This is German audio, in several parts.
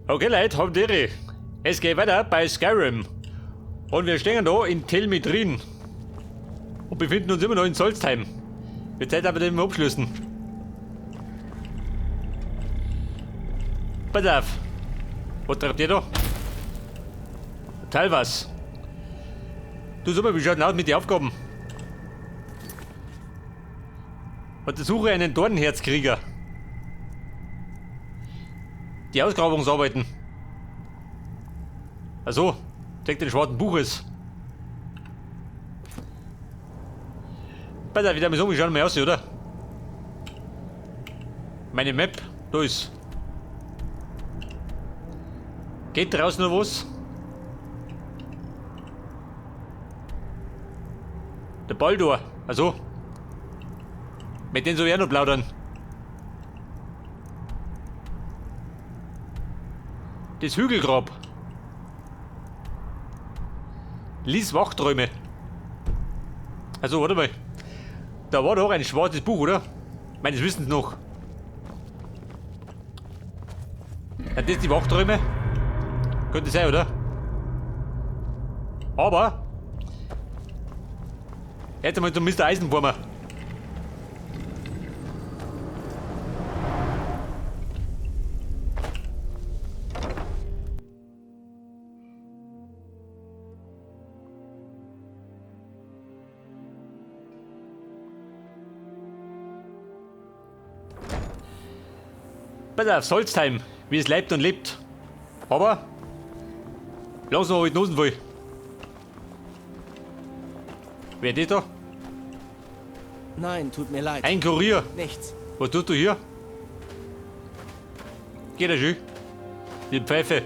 Okay Leute, habt ihr. Es geht weiter bei Skyrim. Und wir stehen da in Tel Mitrin. Und befinden uns immer noch in Solstheim. Wird Zeit aber den abschließen. Pass auf. Was treibt ihr da? Teil was? Du sag mal, wie schaut denn aus mit den Aufgaben? Untersuche einen Dornherzkrieger. Die Ausgrabungsarbeiten. Also, zeig den schwarzen Buches. Pass auf, wieder mal so, wie schauen wir aus, oder? Meine Map, da ist. Geht draußen noch was? Der Baldur, also. Mit denen soll ich auch noch plaudern. Das Hügelgrab. Lies Wachträume. Also, warte mal. Da war doch ein schwarzes Buch, oder? Meines Wissens noch. Sind das die Wachträume? Könnte sein, oder? Aber jetzt einmal zum Mr. Eisenformer. Pass auf, Solstheim, wie es leibt und lebt. Aber lass noch halt Nosen voll. Wer ist das da? Nein, tut mir leid. Ein Kurier. Nichts. Was tust du hier? Geht das schön? Die Pfeife.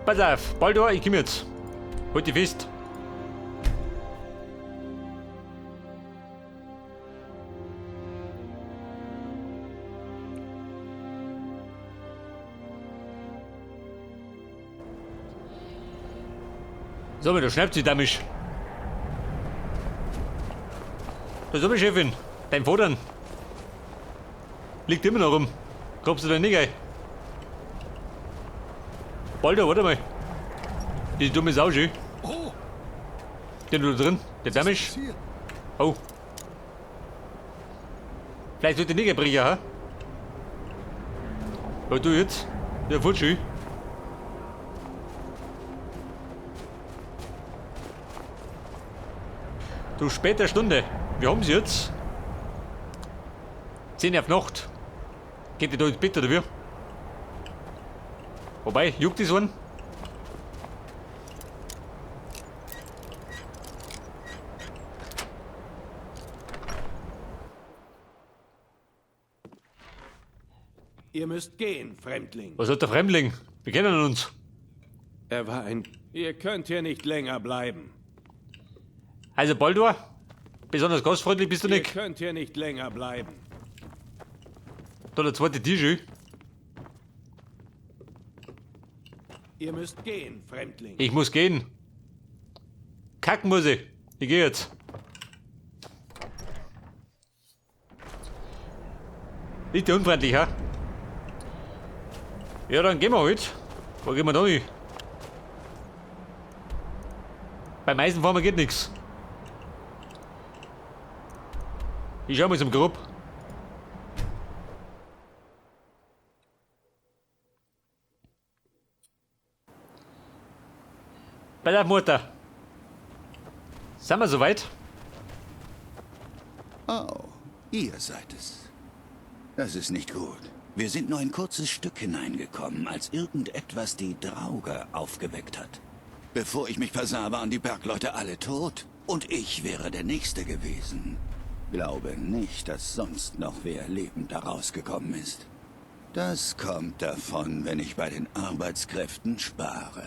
Pass auf, Baldur, ich komm jetzt. Halt dich fest. So, du schnappt sich damit. Da so, Chefin, dein Fodern liegt immer noch rum. Grabst du da nicht ein? Baldur, warte mal. Die dumme Sau schön. Oh, Den du da drin, der Damisch. Oh. Vielleicht wird der nicht brechen, ha? Was du jetzt? Der voll schön. Du später Stunde. Wir haben sie jetzt. 10 auf Nacht. Geht ihr da ins Bett oder wie? Wobei, juckt das einen? ihr müsst gehen, Fremdling. Was hat der Fremdling? Wir kennen uns. Er war ein... Ihr könnt hier nicht länger bleiben. Also Baldur, besonders gastfreundlich bist du Ihr nicht. könnt hier nicht länger bleiben. Da der zweite Tisch. Ihr müsst gehen, Fremdling. Ich muss gehen. Kacken muss ich. Ich geh jetzt. Nicht unfreundlich, ha? Ja, dann gehen wir halt. Wo gehen wir da hin? Beim Eisenfarmer geht nichts. Ich schau mal zum Grub. Bei der Mutter. Sind wir soweit? Oh, ihr seid es. Das ist nicht gut. Wir sind nur ein kurzes Stück hineingekommen, als irgendetwas die Drauger aufgeweckt hat. Bevor ich mich versah, waren die Bergleute alle tot. Und ich wäre der Nächste gewesen. Glaube nicht, dass sonst noch wer lebend da rausgekommen ist. Das kommt davon, wenn ich bei den Arbeitskräften spare.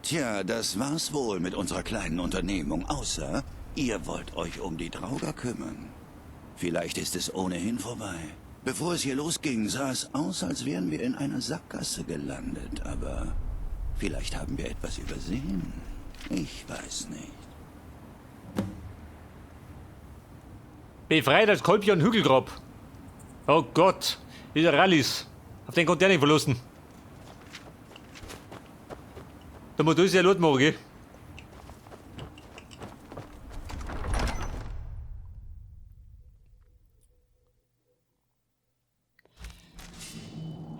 Tja, das war's wohl mit unserer kleinen Unternehmung, außer ihr wollt euch um die Drauger kümmern. Vielleicht ist es ohnehin vorbei. Bevor es hier losging, sah es aus, als wären wir in einer Sackgasse gelandet, aber vielleicht haben wir etwas übersehen. Ich weiß nicht. Befreit das Kolpion Hügelgrab. Oh Gott, dieser Rallis. Auf den konnte der nicht verlassen. Da muss das ja laut machen, gell?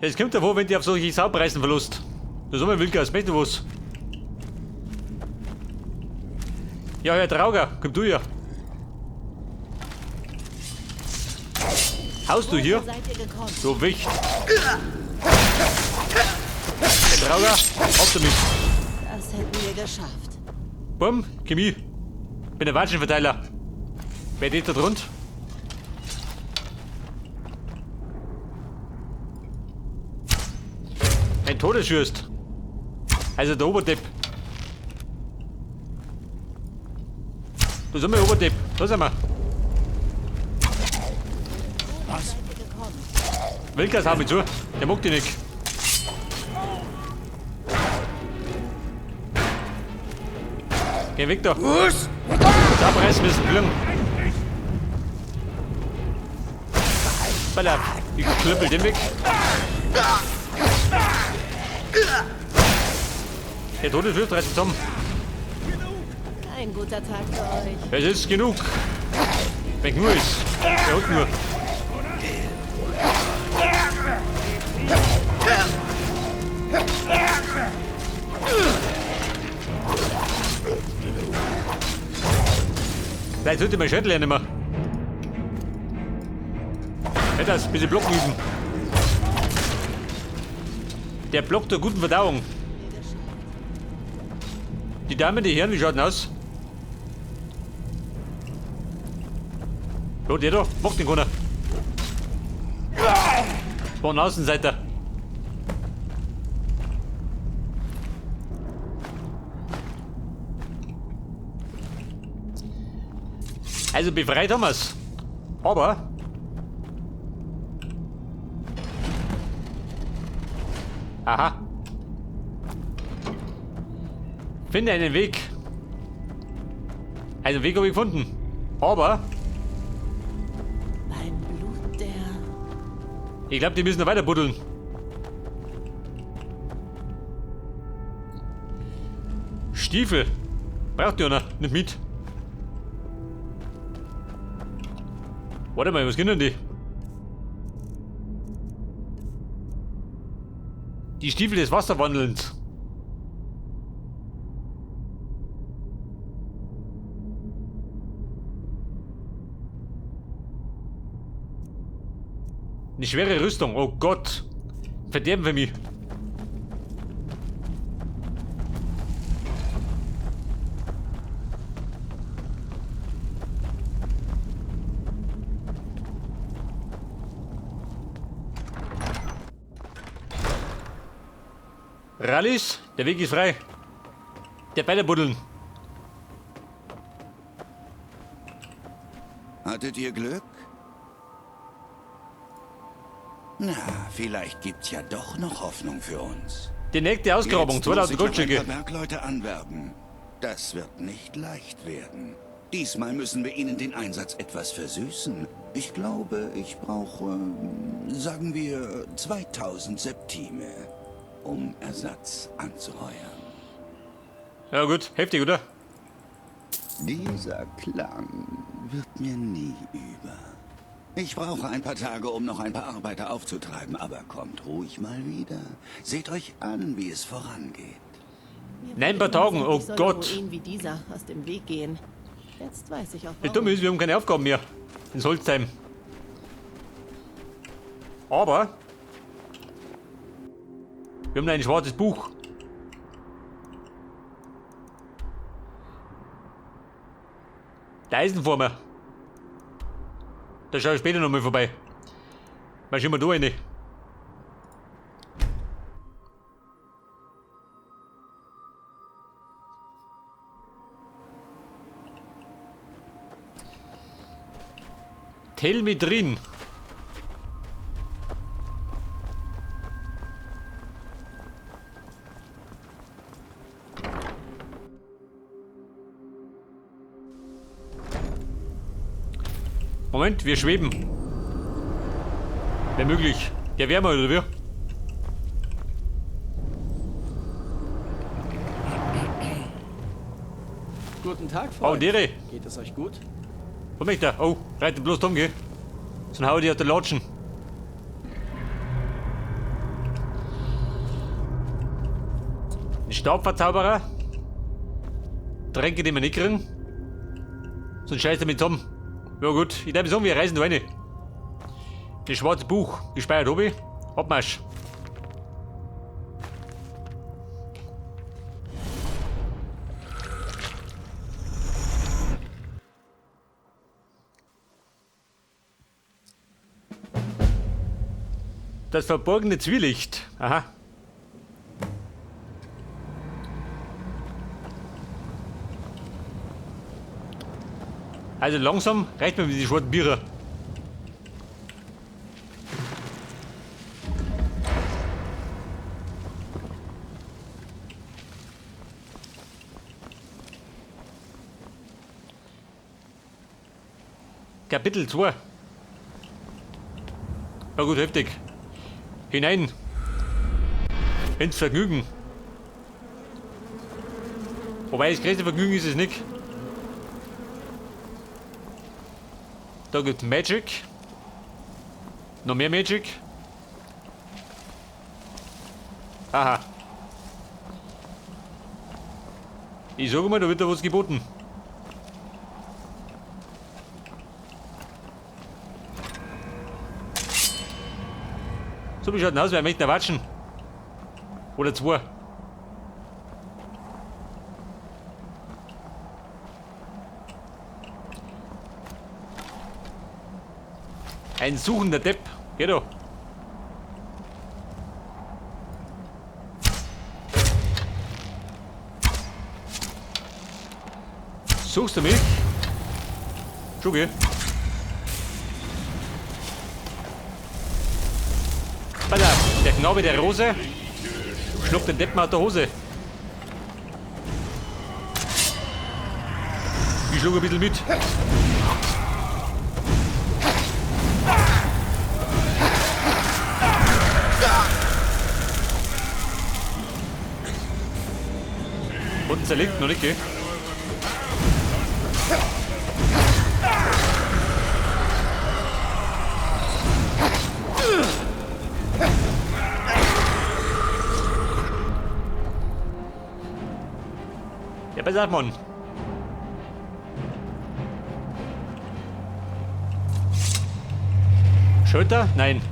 Es kommt davor, wenn die auf solche Saupreisen verlust. Das haben wir Wilkas, weißt du was? Ja, Herr Trauger, komm du hier. Haust du hier? Seid ihr gekommen? Du Wicht. Herr Trauger, habt du mich. Das hätten wir geschafft. Bumm, komm hier. Bin der Watschenverteiler. Wer steht da drunter? Ein Todesschürst. Also der Oberdepp. Da sind wir, Oberdepp. Da sind wir. Seid ihr gekommen? Wilkas, hau mich zu. Der mag dich nicht. Geh weg da. Was? Abreißen müssen, gelungen. Baller, ich klüppel den weg. Der Todesschürst reißt zusammen. Ein guter Tag für euch. Es ist genug. Wenn nur ist. Der hat nur. Vielleicht sollte mein Schädel ja nicht mehr. Hätte das, ein bisschen blocken üben. Der blockt der guten Verdauung. Die Damen, die Herren, wie schaut denn aus? So, der da, macht den keiner. Von Außenseiter. Also befreit haben wir's. Aber aha. Finde einen Weg. Also Weg habe ich gefunden. Aber Beim Blut der... ich glaube, die müssen noch weiter buddeln. Stiefel. Braucht ihr noch nicht mit. Warte mal, was geht denn die? Die Stiefel des Wasserwandelns. Eine schwere Rüstung, oh Gott. Verderben wir mich. Rallis, der Weg ist frei. Der Beine buddeln. Hattet ihr Glück? Na, vielleicht gibt's ja doch noch Hoffnung für uns. Die nächste Ausgrabung, Jetzt muss 2000 ich noch ein Goldstücke. paar Bergleute anwerben. Das wird nicht leicht werden. Diesmal müssen wir ihnen den Einsatz etwas versüßen. Ich glaube, ich brauche, sagen wir, 2000 Septime, um Ersatz anzuheuern. Ja gut, heftig, oder? Dieser Klang wird mir nie über. Ich brauche ein paar Tage, um noch ein paar Arbeiter aufzutreiben, aber kommt ruhig mal wieder. Seht euch an, wie es vorangeht. Nein, ein paar Tagen, oh Ich soll Gott. Ruinen wie dieser aus dem Weg gehen. Jetzt weiß ich auch Das warum. Dumme ist, wir haben keine Aufgaben mehr. In Solstheim. Aber wir haben ein schwarzes Buch. Der Eisen vor mir. Da schaue ich später nochmal vorbei. Mal schauen wir da rein. Telmitrin. Moment. Moment, wir schweben. Wenn möglich. Ja, wärmer oder wie? Guten Tag, Oh, Freund. Dere. Geht es euch gut? Wo möchte er? Oh, reite bloß dumm, geh. Sonst hau ich dich auf der Latschen. Ein Staubverzauberer. Tränke, die wir nicht kriegen. Sonst scheißt er mit zusammen. Ja gut, ich darf sagen, wir reisen da rein. Das schwarze Buch, gespeichert habe ich. Abmarsch. Das verborgene Zwielicht. Aha. Also langsam reicht mir mit die schwarzen Biere. Kapitel 2. Na gut, heftig. Hinein. Ins Vergnügen. Wobei das größte Vergnügen ist es nicht. Da gibt's Magic. Noch mehr Magic. Aha. Ich sage mal, da wird da was geboten. So wie schaut denn aus, wer möchte watschen? Oder zwei? Ein suchender Depp. Geh doch. Suchst du mich? Schon geh. Pass auf, der Knabe der Rose schluckt den Deppen aus der Hose. Ich schlug ein bisschen mit. Und zerlegt noch nicht, gell? Ja, pass auf, Mann. Schulter? Nein.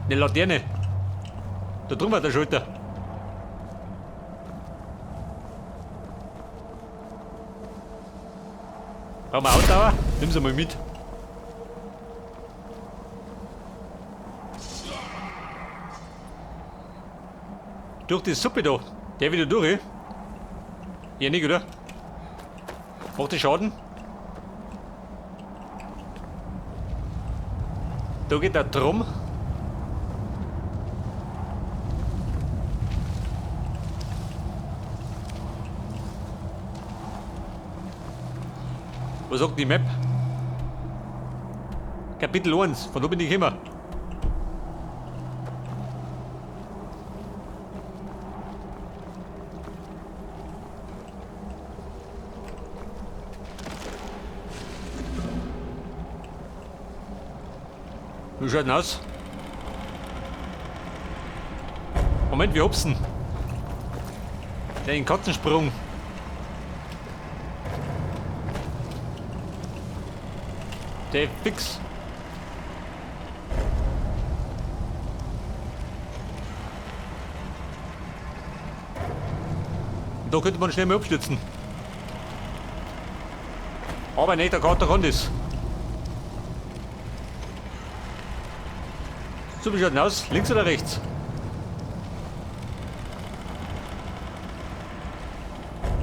Eine Laterne. Da drüben hat der Schulter. Brauchen wir Ausdauer? Nimm sie mal mit. Durch die Suppe da. Der wieder durch, eh? Ja, nicht, oder? Macht der Schaden? Da geht der drum. Was sagt die Map? Kapitel 1, von da bin ich immer. Wie schaut denn aus? Moment, wir hupsen. Den Katzensprung. Der fix. Da könnte man schnell mal abstürzen. Aber nicht, der Kater kann das. So, wie schaut denn aus? Links oder rechts?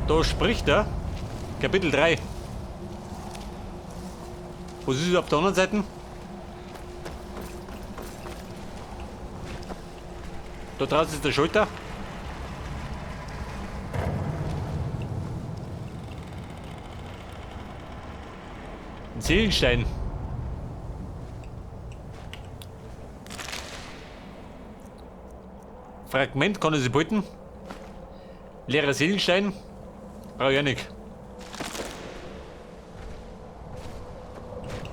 Da spricht er. Kapitel 3. Was ist es auf der anderen Seite? Da draußen ist der Schulter. Ein Seelenstein. Fragment kann er sich behalten. Leerer Seelenstein. Brauche ich auch nicht.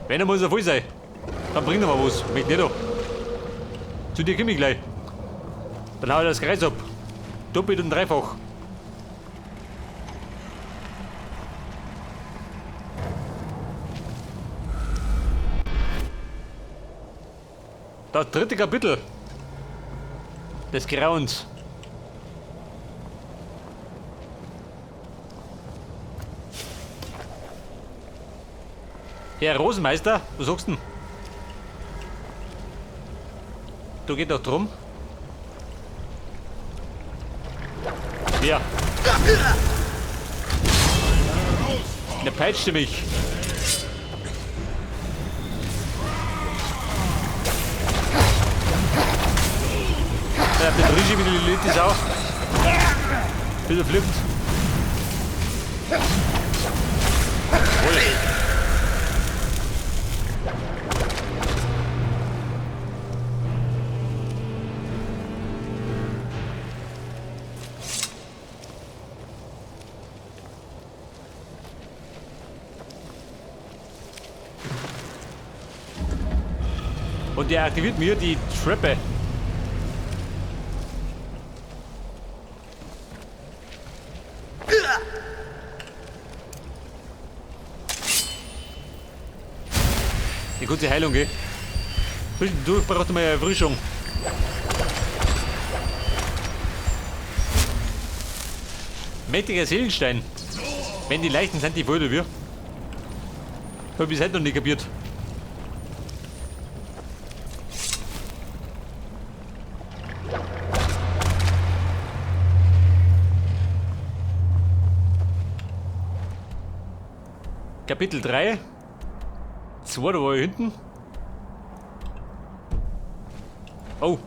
Wenn er muss er voll sein. Dann bringt er mal was. Mich nicht da. Zu dir komme ich gleich. Dann hau ich das Kreuz ab. Doppelt und dreifach. Das 3. Kapitel des Grauens. Herr Rosenmeister, was sagst du denn? Du geht doch drum. Ja. Der peitschte mich. Der betrüge wie die Leute ist auch. Wieder flippt. Und der aktiviert mir die Treppe. Die kurze Heilung, gell? Du brauchst mal eine Erfrischung. Mächtiger Seelenstein. Wenn die Leichen sind, die voll oder wie? Hab ich bis heute noch nicht kapiert. Kapitel 3. 2, da war ich hinten. Oh.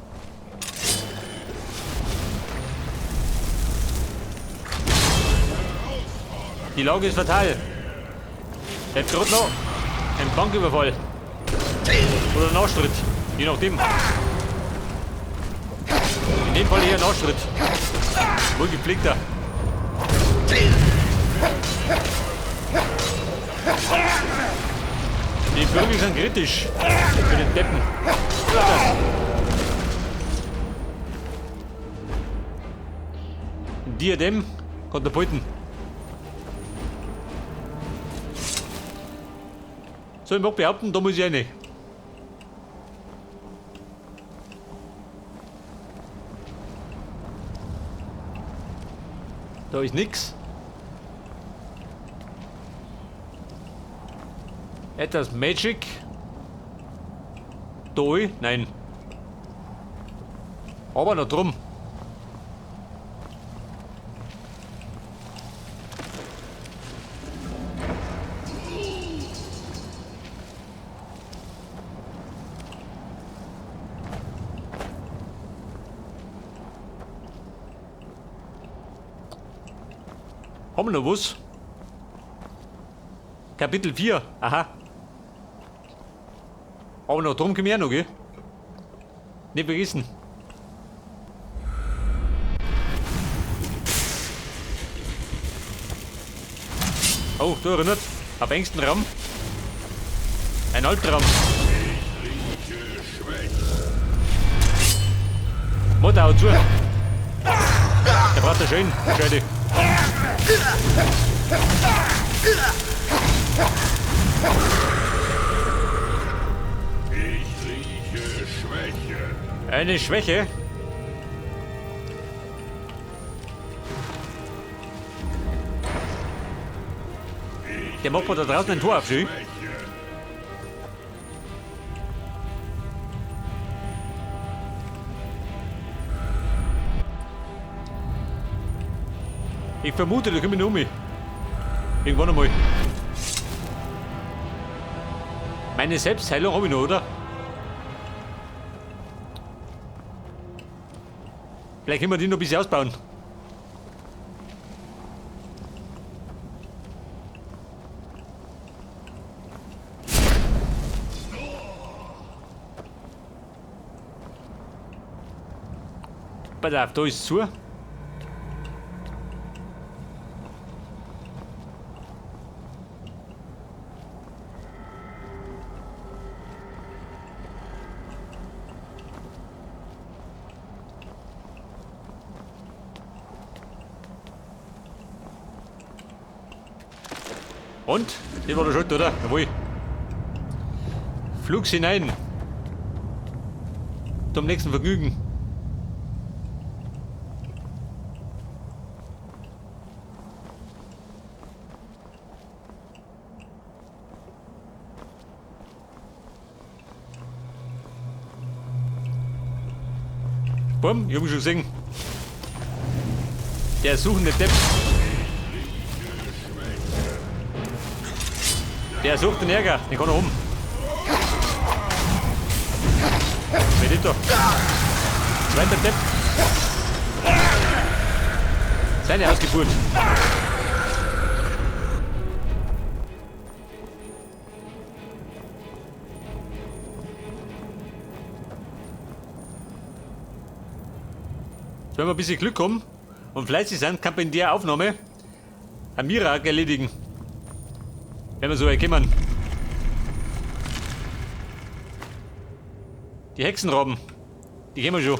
Die Lage ist fatal. Jetzt gerade noch ein Banküberfall. Oder Nachschritt. Je nachdem. In dem Fall eher Nachschritt. Wohl gepflegter. Die Bürger sind kritisch für den Deppen. Diadem, Katapulten. So, ich mag behaupten, da muss ich rein. Da ist nix. Etwas Magic. Doi? Nein. Aber noch drum. Haben wir noch was? Kapitel 4. Aha. Aber noch drum komm ich auch noch, gell? Nicht vergessen. Oh, du erinnert. Auf engstem Raum. Ein Albtraum. Mutter, hau zu. Der braucht er schön. Scheide. Ich rieche Schwäche. Eine Schwäche? Der macht mir da draußen ein Tor auf, schön. Ich vermute, da komme ich noch um. Irgendwann einmal. Meine Selbstheilung habe ich noch, oder? Vielleicht können wir die noch ein bisschen ausbauen. Pass auf, da ist es zu. Und? Das war der Schott, oder? Jawohl. Flugs hinein. Zum nächsten Vergnügen. Bumm, ich hab ihn schon gesehen. Der suchende Depp. Der sucht den Ärger, den kann er um. Medito. Zweiter Depp. Seine Ausgeburt. Wenn wir ein bisschen Glück haben und fleißig sind, kann man in der Aufnahme ein Mirak erledigen. Wenn wir so erkennen. Die Hexenrauben, die gehen wir schon.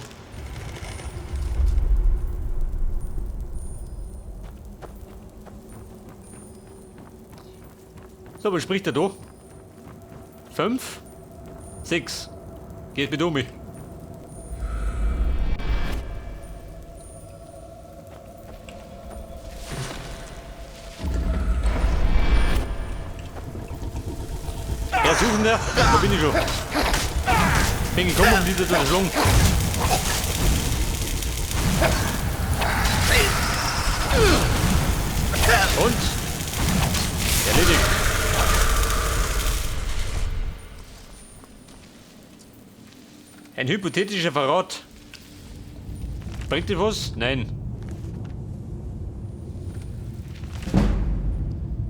So, was spricht er da? 5, 6. Geht mit um. Der Suchende, da bin ich schon. Bin gekommen, um diese zu erschlagen. Und erledigt. Ein hypothetischer Verrat. Bringt dir was? Nein.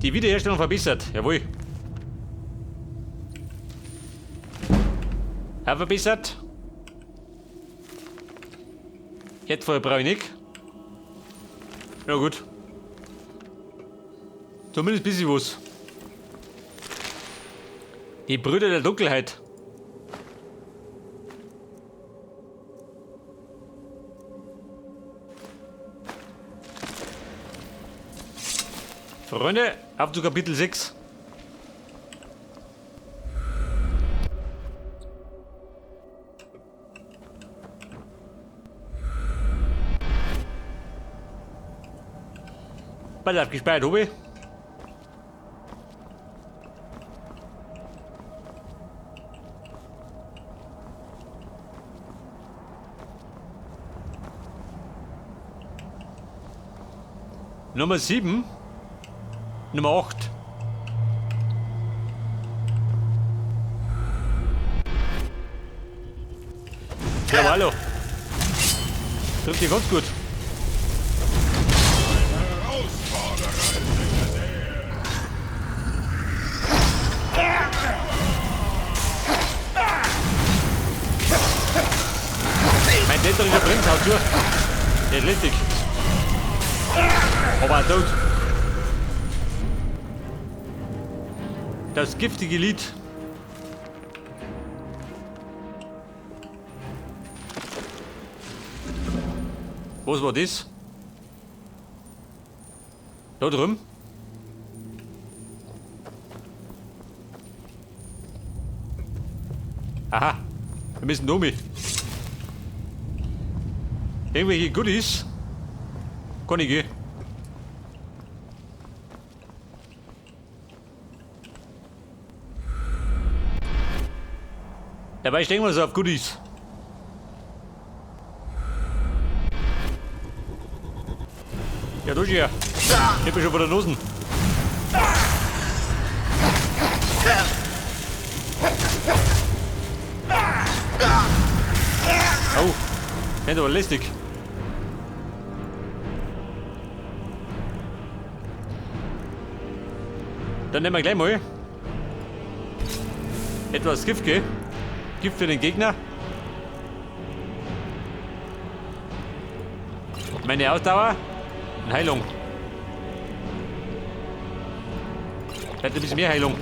Die Wiederherstellung verbessert. Jawohl. Verbessert. Jetzt vorher brauche ich nicht. Ja gut. Zumindest ein bisschen was. Die Brüder der Dunkelheit. Freunde, auf zu Kapitel 6. Pass auf, gespeichert, Hobi. Nummer 7. Nummer 8. Ja, hallo. Trifft ihr ganz gut. Mein Täter ist der Prinz, haut zu. Der ist lästig. Aber er tot. Das giftige Lied. Was war das? Da drüben? Aha, wir müssen da mit. Irgendwelche Goodies? Kann ich gehen. Dabei stehen wir so auf Goodies. Ja, du hier. Ich bin schon vor der Nase. Oh, das ist aber lästig. Dann nehmen wir gleich mal etwas Gift, gell? Gift für den Gegner. Meine Ausdauer und Heilung. Vielleicht ein bisschen mehr Heilung.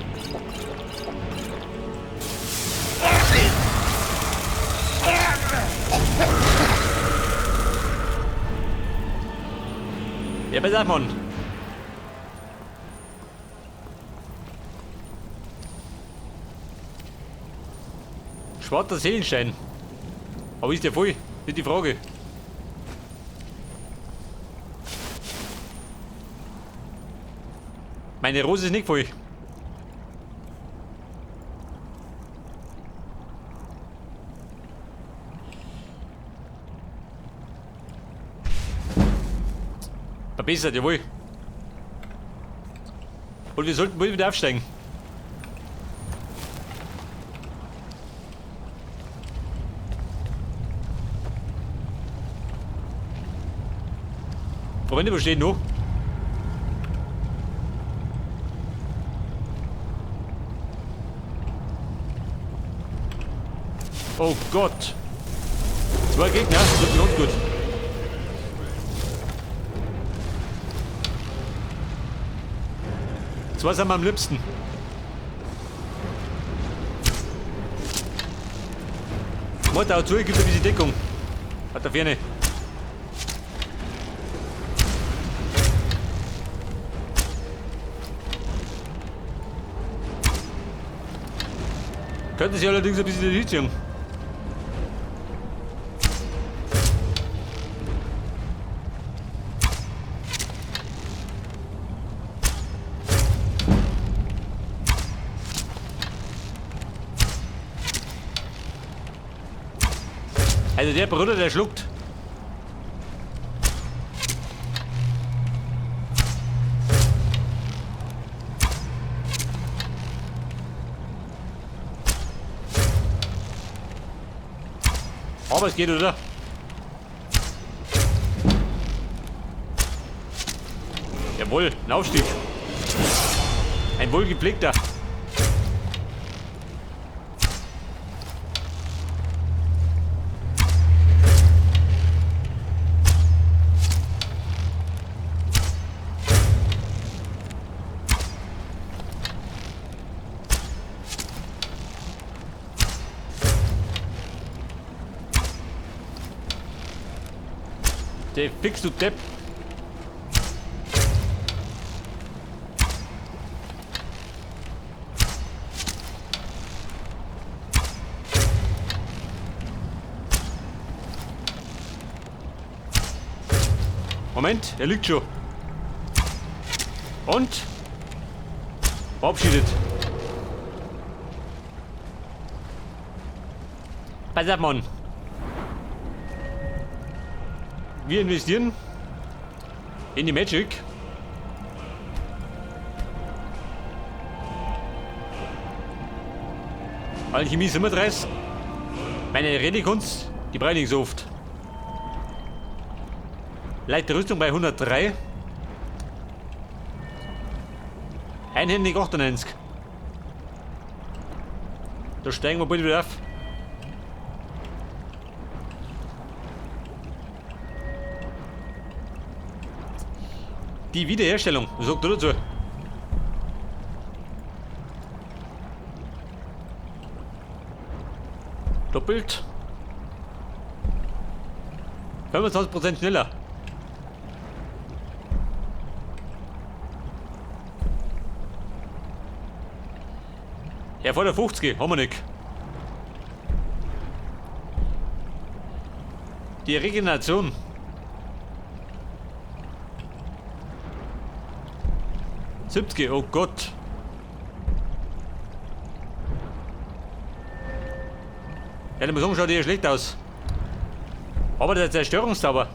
Ja, pass auf, Mann. Schwarzer Seelenstein. Aber ist der voll? Das ist die Frage. Meine Rose ist nicht voll. Verbessert, jawohl. Und wir sollten wohl wieder aufsteigen. Freunde, wo steht noch? Oh Gott! 2 Gegner, das wird ganz gut. Was haben wir am liebsten? Mutter, auch zu, gibt ein bisschen Deckung. Hat da Ferne. Könnte sich allerdings ein bisschen hinziehen. Also der Bruder, der schluckt. Aber es geht, oder? Jawohl, ein Aufstieg. Ein wohlgepflegter. Der fix, du Depp. Moment, er liegt schon. Und? Verabschiedet. Pass auf, Mann. Wir investieren in die Magic. Alchemie sind wir 30. Meine Redekunst, die brauche ich nicht so oft. Leichte Rüstung bei 103. Einhändig 98. Da steigen wir bald wieder auf. Die Wiederherstellung, was sagt du dazu? Doppelt. 25% schneller. Ja, vor der 50 haben wir nicht. Die Regeneration. Oh Gott. Ja, der Musik schaut eher schlecht aus. Aber der Zerstörungszauber.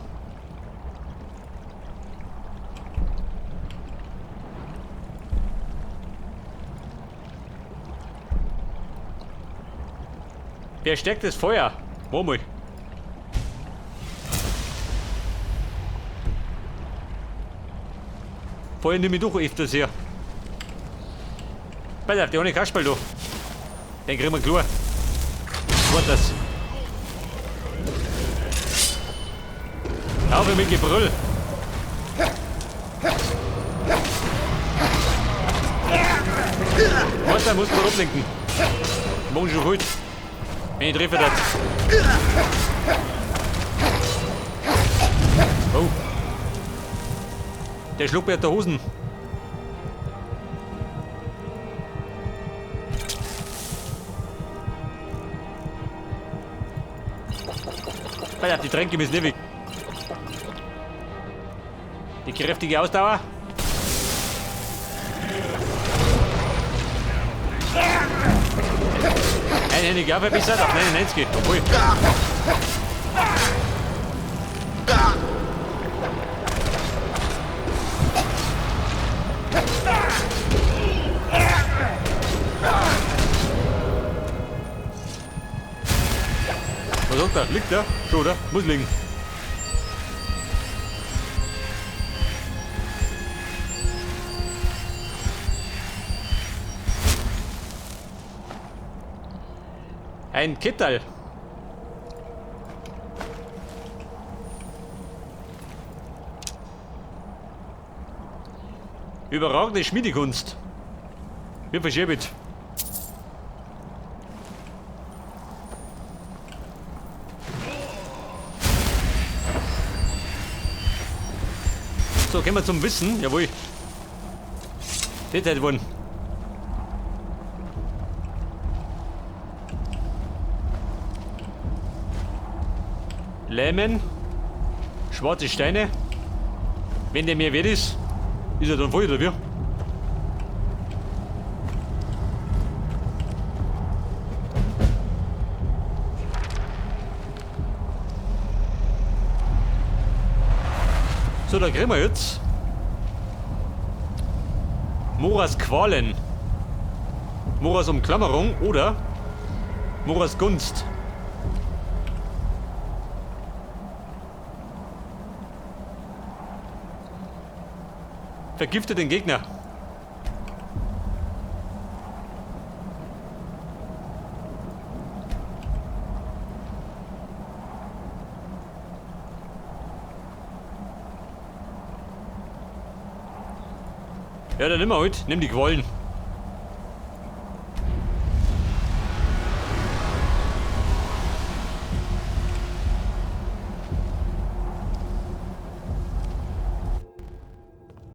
Verstärktes Feuer. Wo mal. Feuer nehme ich doch öfters her. Pass auf, die ohne Kasperl da. Den kriegen wir klar. Warte das. Auf mit Gebrüll. Was, da muss man ablenken. Morgen schon gut. Wenn ich treffe das. Oh. Der schluckt mir der Hosen. Verdammt, die Tränke müssen nicht weg. Die kräftige Ausdauer. Einhändige Waffe bis auf 99. Obwohl. Was sagt er? Liegt der? Schon, oder? Muss liegen. Ein Kittel. Überragende Schmiedekunst. Wie verschiebt. So, gehen wir zum Wissen. Jawohl. Das hätte wohl. Lähmen. Schwarze Steine. Wenn der mehr wert ist er dann voll, oder wie? So, da kriegen wir jetzt Moras Qualen, Moras Umklammerung oder Moras Gunst. Vergifte den Gegner. Ja, dann nimm mal heute. Nimm die Quallen.